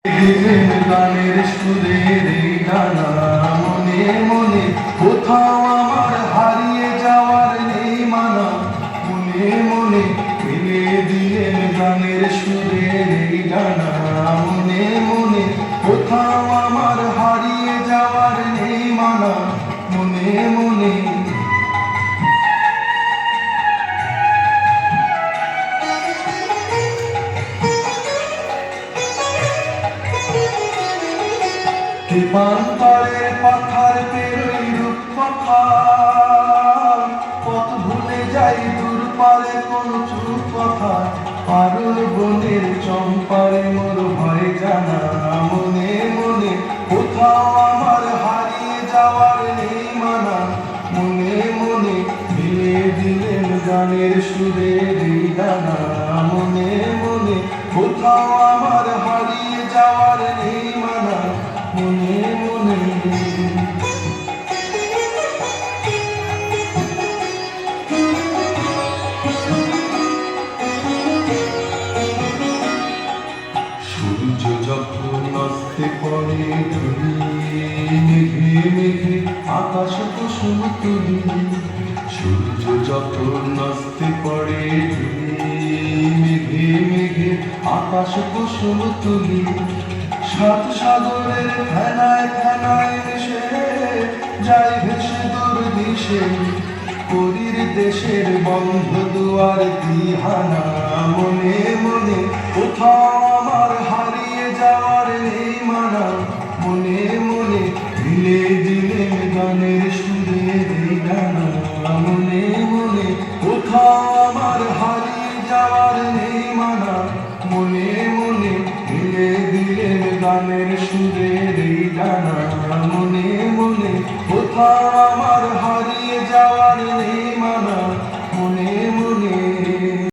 গানের সুরের এই গানা মনে মনে কোথাও আমার হারিয়ে যাওয়ার নেই মানা। মনে মনে ফেলে দিলেন গানের সুরের এই গানা মনে মনে কোথাও আমার হারিয়ে যাওয়ার নেই মানা। মনে মনে বিমানতলের পাথার পেরোই রূপকথা, পথ ভুলে যাই দূর পারে কোন চুপ কথা। পারুল বনের চম্পারে মোর ভয় জানা মনে মনে কোথাও আমার হারিয়ে যাওয়ার নেই মানা। মনে মনে মিলে দিলেন গানের সুরের এই গানা মনে মনে কোথাও আমার হারিয়ে যাওয়ার নেই মানা। মনে মনে সূর্য যখন অস্তে পড়ে তুলি মেঘে মেঘে আকাশ কুসুম তুলি। সূর্য যখন অস্তে পড়ে তুলি মেঘে মেঘে আকাশ কুসুম তুলি। সাত সাগরের ফেনায় ফেনায় মিশে যাই ভেসে দূর দিশে, পুরীর দেশের বন্ধ দুয়ার দিহানা। মনে মনে কোথাও আমার হারিয়ে যাওয়ার নেই মানা। মনে মনে মিলে দিলেন গানের সুরের এই গানা মনে মনে কোথাও আমার হারিয়ে যাওয়ার নেই মানা। মনে মনে মিলে দিলেন গানের সুরের এই গানা মনে মনে কোথাও আমার হারিয়ে